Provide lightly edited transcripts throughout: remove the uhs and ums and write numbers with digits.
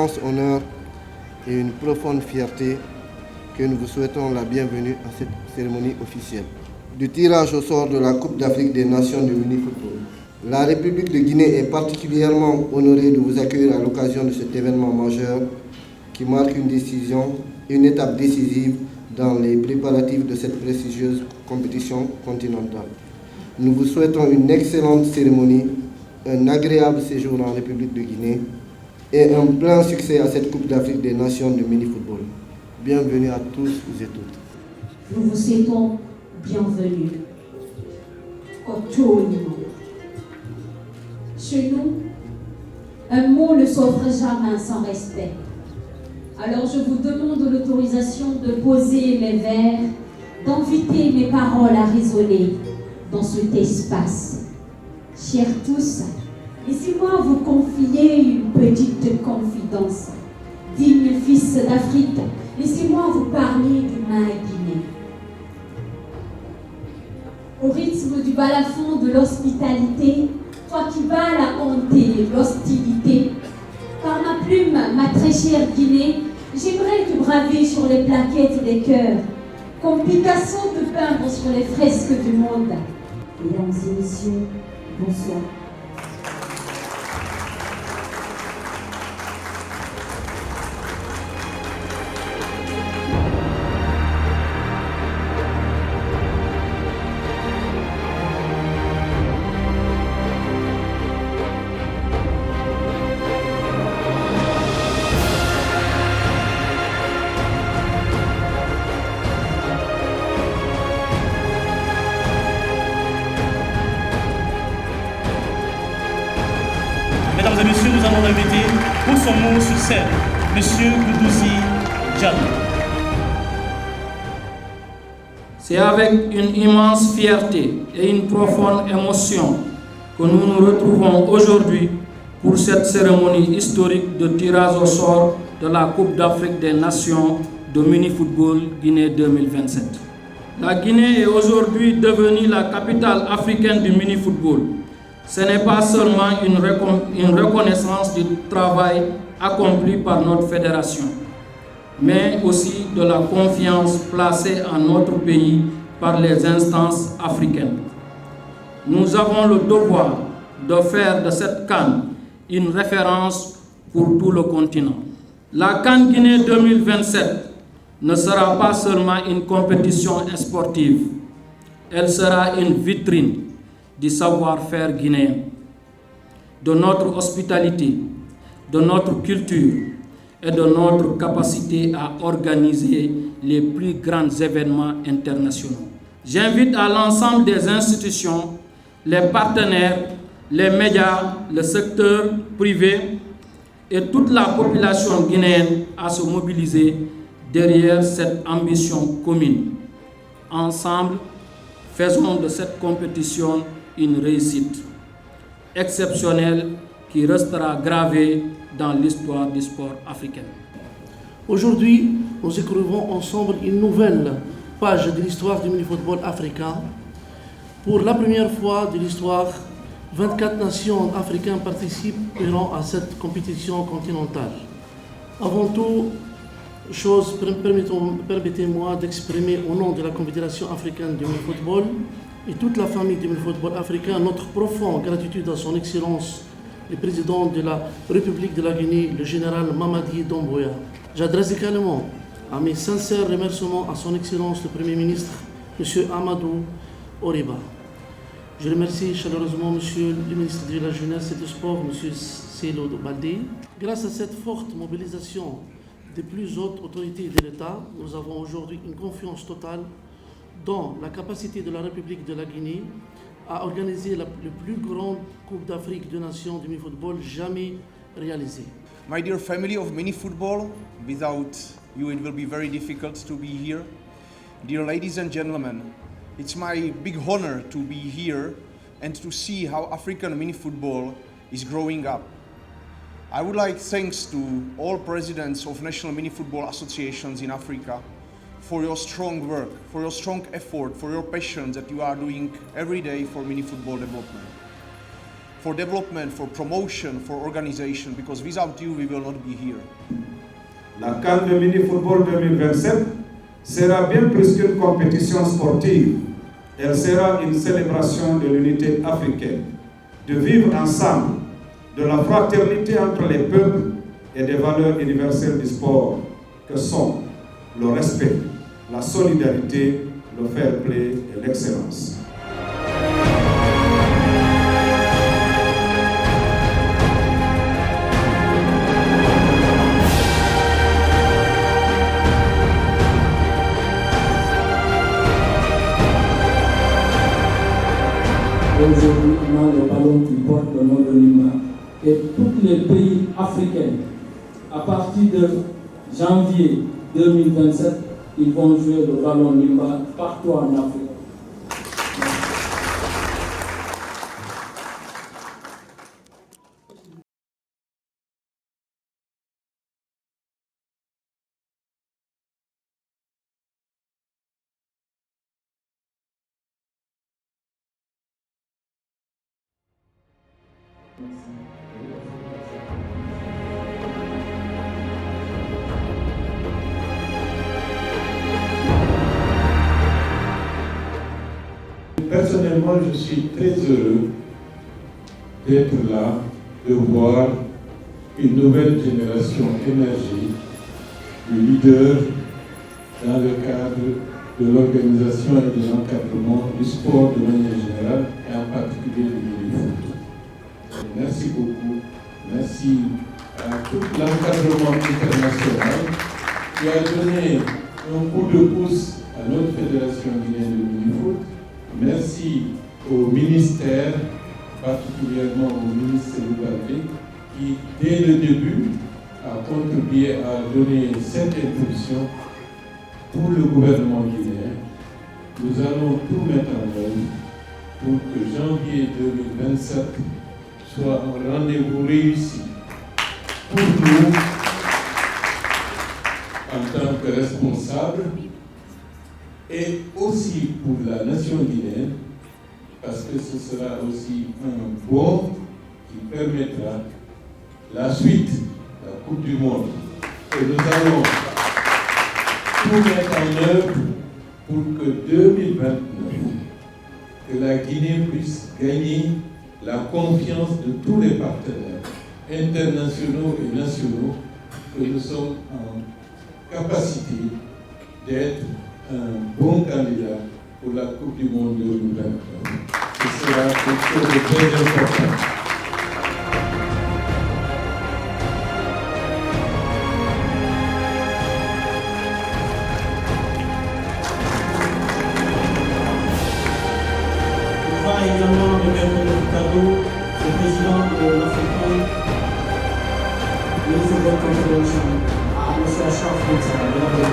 immense honneur et une profonde fierté que nous vous souhaitons la bienvenue à cette cérémonie officielle du tirage au sort de la Coupe d'Afrique des Nations de mini-football. La République de Guinée est particulièrement honorée de vous accueillir à l'occasion de cet événement majeur qui marque une étape décisive dans les préparatifs de cette prestigieuse compétition continentale. Nous vous souhaitons une excellente cérémonie, un agréable séjour en République de Guinée et un plein succès à cette Coupe d'Afrique des Nations de mini-football. Bienvenue à tous et toutes. Nous vous souhaitons bienvenue au tout haut niveau. Chez nous, un mot ne s'offre jamais sans respect. Alors je vous demande l'autorisation de poser mes vers, d'inviter mes paroles à résonner dans cet espace. Chers tous, laissez-moi vous confier une petite confidence. Digne fils d'Afrique, laissez-moi vous parler de ma Guinée. Au rythme du balafon de l'hospitalité, toi qui vas la honter l'hostilité, par ma plume, ma très chère Guinée, j'aimerais te braver sur les plaquettes des cœurs, comme Picasso te peindre sur les fresques du monde. Mesdames et messieurs, bonsoir. Mesdames et messieurs, nous allons inviter pour son mot sur scène, Monsieur Goudouzi Diallo. C'est avec une immense fierté et une profonde émotion que nous nous retrouvons aujourd'hui pour cette cérémonie historique de tirage au sort de la Coupe d'Afrique des Nations de mini-football Guinée 2027. La Guinée est aujourd'hui devenue la capitale africaine du mini-football. Ce n'est pas seulement une reconnaissance du travail accompli par notre fédération, mais aussi de la confiance placée en notre pays par les instances africaines. Nous avons le devoir de faire de cette CAN une référence pour tout le continent. La CAN Guinée 2027 ne sera pas seulement une compétition sportive, elle sera une vitrine du savoir-faire guinéen, de notre hospitalité, de notre culture et de notre capacité à organiser les plus grands événements internationaux. J'invite à l'ensemble des institutions, les partenaires, les médias, le secteur privé et toute la population guinéenne à se mobiliser derrière cette ambition commune. Ensemble, faisons de cette compétition une réussite exceptionnelle qui restera gravée dans l'histoire du sport africain. Aujourd'hui, nous écrivons ensemble une nouvelle page de l'histoire du mini-football africain. Pour la première fois de l'histoire, 24 nations africaines participeront à cette compétition continentale. Avant tout, permettez-moi d'exprimer au nom de la Confédération africaine du mini-football et toute la famille du mini-football africain notre profonde gratitude à son Excellence, le président de la République de la Guinée, le général Mamadi Doumbouya. J'adresse également à mes sincères remerciements à son Excellence le Premier ministre, M. Amadou Oriba. Je remercie chaleureusement M. le ministre de la Jeunesse et du Sport, M. Celo Baldé. Grâce à cette forte mobilisation des plus hautes autorités de l'État, nous avons aujourd'hui une confiance totale dans la capacité de la République de la Guinée à organiser la plus grande Coupe d'Afrique de Nations de mini-football jamais réalisée. My dear family of mini-football, without you it will be very difficult to be here. Dear ladies and gentlemen, it's my big honor to be here and to see how African mini-football is growing up. I would like thanks to all presidents of national mini-football associations in Africa for your strong work, for your strong effort, for your passion that you are doing every day for mini-football development. for development, for promotion, for organization, because without you we will not be here. La CAN de mini-football 2027 sera bien plus qu'une compétition sportive. Elle sera une célébration de l'unité africaine, de vivre ensemble, de la fraternité entre les peuples et des valeurs universelles du sport, que sont le respect, la solidarité, le fair play et l'excellence. Aujourd'hui, on a le ballon qui porte le nom de Nimba. Et tous les pays africains, à partir de janvier 2027, ils vont jouer le ballon Nimba partout en Afrique. Personnellement, je suis très heureux d'être là, de voir une nouvelle génération émerger, de leaders dans le cadre de l'organisation et de l'encadrement du sport de manière générale et en particulier du mini-foot. Merci beaucoup. Merci à tout l'encadrement international qui a donné un coup de pouce à notre fédération guinéenne de mini-foot. Merci au ministère, particulièrement au ministre Loubalé, qui dès le début a contribué à donner cette impulsion pour le gouvernement guinéen. Nous allons tout mettre en œuvre pour que janvier 2027 soit un rendez-vous réussi pour nous en tant que responsables et aussi pour la nation guinéenne, parce que ce sera aussi un bond qui permettra la suite, la Coupe du Monde. Et nous allons tout mettre en œuvre pour que 2029, que la Guinée puisse gagner la confiance de tous les partenaires internationaux et nationaux, que nous sommes en capacité d'être un bon candidat pour la Coupe du Monde 2029. Ce sera quelque chose de très important. On va également remettre notre cadeau au président de l'African Football Confederation, à M. Achraf Moussa, de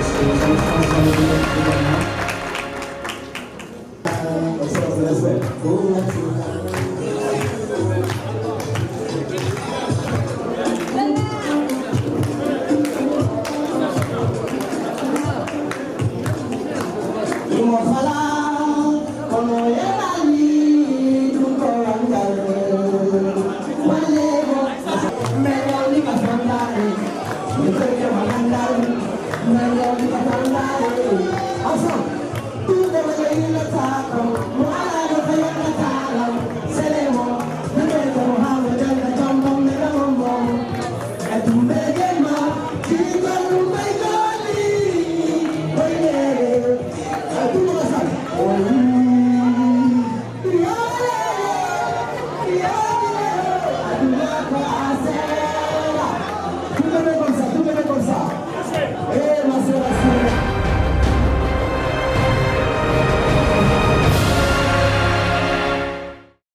Yeah.